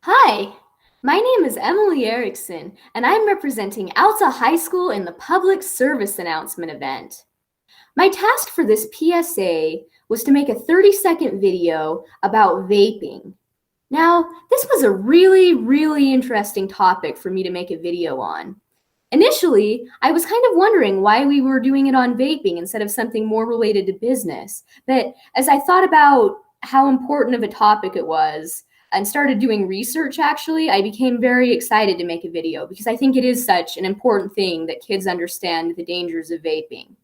Hi, my name is Emily Erickson, and I'm representing Alta High School in the Public Service Announcement event. My task for this PSA was to make a 30-second video about vaping. Now, this was a really interesting topic for me to make a video on. Initially, I was kind of wondering why we were doing it on vaping instead of something more related to business. But as I thought about how important of a topic it was and started doing research, actually, I became very excited to make a video because I think it is such an important thing that kids understand the dangers of vaping.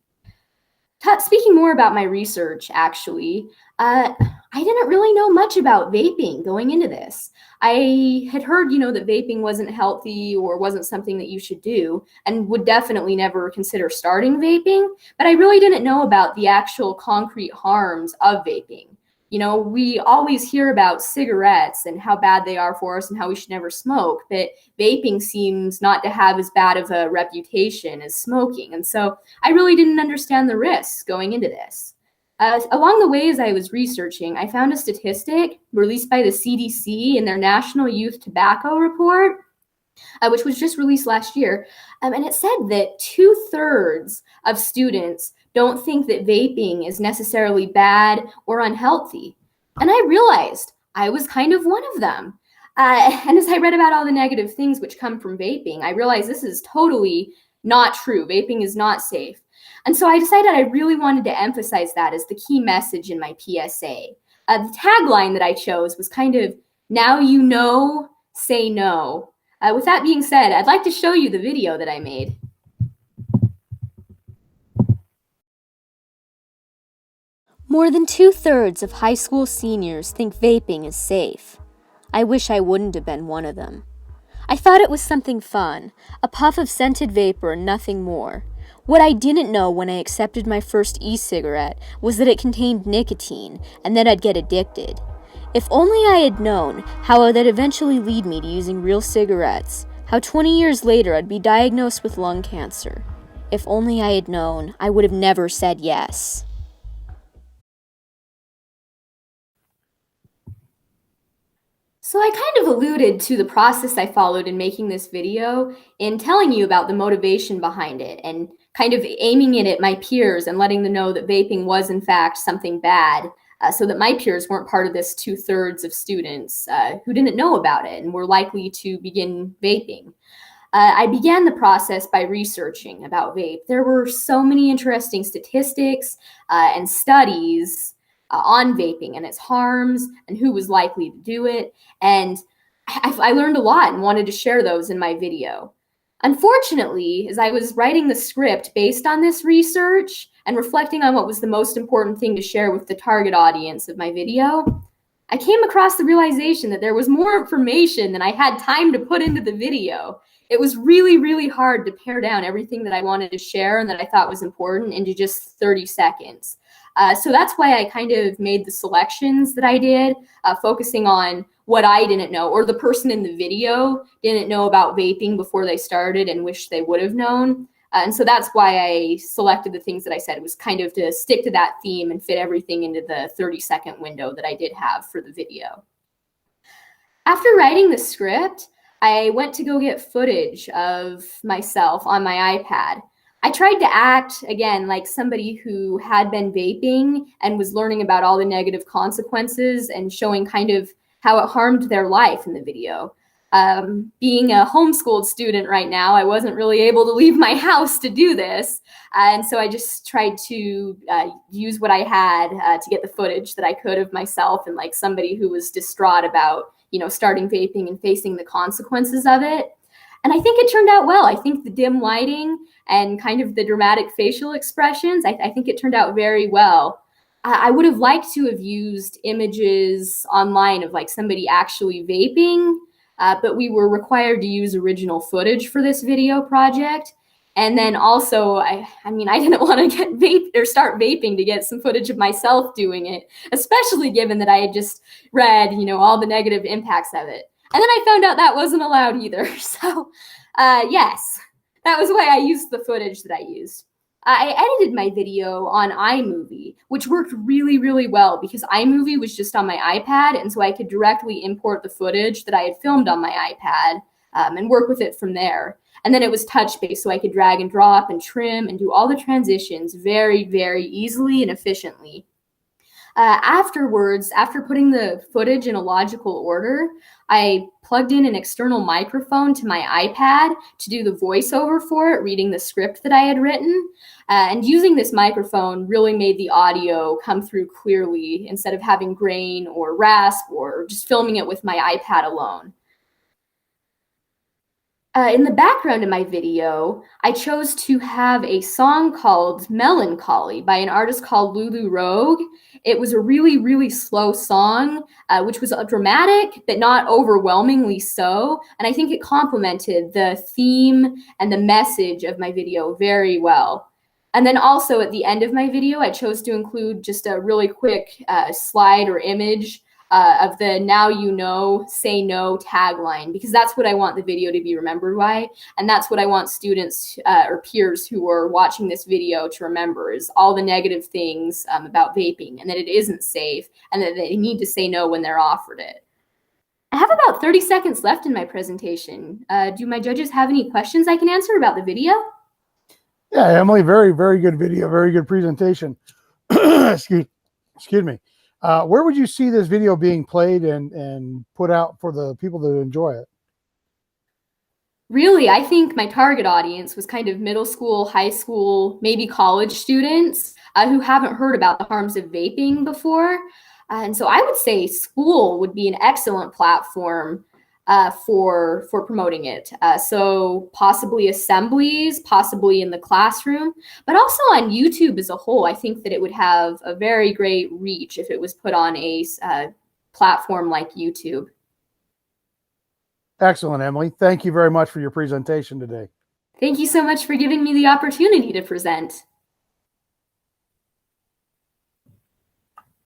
Speaking more about my research, actually, I didn't really know much about vaping going into this. I had heard, that vaping wasn't healthy or wasn't something that you should do, and would definitely never consider starting vaping, but I really didn't know about the actual concrete harms of vaping. We always hear about cigarettes and how bad they are for us and how we should never smoke, but vaping seems not to have as bad of a reputation as smoking. And so I really didn't understand the risks going into this. Along the way, as I was researching, I found a statistic released by the CDC in their National Youth Tobacco Report, which was just released last year. And it said that 2/3 of students don't think that vaping is necessarily bad or unhealthy. And I realized I was kind of one of them. And as I read about all the negative things which come from vaping, I realized this is totally not true. Vaping is not safe. And so I decided I really wanted to emphasize that as the key message in my PSA. The tagline that I chose was kind of, now you know, say no. With that being said, I'd like to show you the video that I made. More than 2/3 of high school seniors think vaping is safe. I wish I wouldn't have been one of them. I thought it was something fun, a puff of scented vapor and nothing more. What I didn't know when I accepted my first e-cigarette was that it contained nicotine and that I'd get addicted. If only I had known how that'd eventually lead me to using real cigarettes, how 20 years later I'd be diagnosed with lung cancer. If only I had known, I would have never said yes. So I kind of alluded to the process I followed in making this video in telling you about the motivation behind it and kind of aiming it at my peers and letting them know that vaping was in fact something bad, so that my peers weren't part of this 2/3 of students who didn't know about it and were likely to begin vaping. I began the process by researching about vape. There were so many interesting statistics and studies on vaping and its harms and who was likely to do it. And I learned a lot and wanted to share those in my video. Unfortunately, as I was writing the script based on this research and reflecting on what was the most important thing to share with the target audience of my video, I came across the realization that there was more information than I had time to put into the video. It was really hard to pare down everything that I wanted to share and that I thought was important into just 30 seconds. So that's why I kind of made the selections that I did, focusing on what I didn't know, or the person in the video didn't know about vaping before they started and wished they would have known. And so that's why I selected the things that I said. It was kind of to stick to that theme and fit everything into the 30-second window that I did have for the video. After writing the script, I went to go get footage of myself on my iPad. I tried to act, again, like somebody who had been vaping and was learning about all the negative consequences and showing kind of how it harmed their life in the video. Being a homeschooled student right now, I wasn't really able to leave my house to do this. And so I just tried to use what I had to get the footage that I could of myself and like somebody who was distraught about, starting vaping and facing the consequences of it. And I think it turned out well. I think the dim lighting and kind of the dramatic facial expressions, I think it turned out very well. I would have liked to have used images online of like somebody actually vaping, but we were required to use original footage for this video project. And then also, I didn't want to get start vaping to get some footage of myself doing it, especially given that I had just read, all the negative impacts of it. And then I found out that wasn't allowed either. So, yes, that was why I used the footage that I used. I edited my video on iMovie, which worked really, really well because iMovie was just on my iPad, and so I could directly import the footage that I had filmed on my iPad and work with it from there. And then it was touch based, so I could drag and drop and trim and do all the transitions very, very easily and efficiently. Afterwards, after putting the footage in a logical order, I plugged in an external microphone to my iPad to do the voiceover for it, reading the script that I had written. And using this microphone really made the audio come through clearly instead of having grain or rasp or just filming it with my iPad alone. In the background of my video, I chose to have a song called Melancholy by an artist called Lulu Rogue. It was a really, really slow song, which was dramatic, but not overwhelmingly so. And I think it complemented the theme and the message of my video very well. And then also at the end of my video, I chose to include just a really quick slide or image of the "Now You Know, Say No" tagline, because that's what I want the video to be remembered by. And that's what I want students or peers who are watching this video to remember, is all the negative things about vaping, and that it isn't safe, and that they need to say no when they're offered it. I have about 30 seconds left in my presentation. Do my judges have any questions I can answer about the video? Yeah, Emily, very, very good video, very good presentation. excuse me. Where would you see this video being played and put out for the people to enjoy it? Really, I think my target audience was kind of middle school, high school, maybe college students who haven't heard about the harms of vaping before. And so I would say school would be an excellent platform for promoting it. So possibly assemblies, possibly in the classroom, but also on YouTube as a whole. I think that it would have a very great reach if it was put on a platform like YouTube. Excellent, Emily. Thank you very much for your presentation today. Thank you so much for giving me the opportunity to present.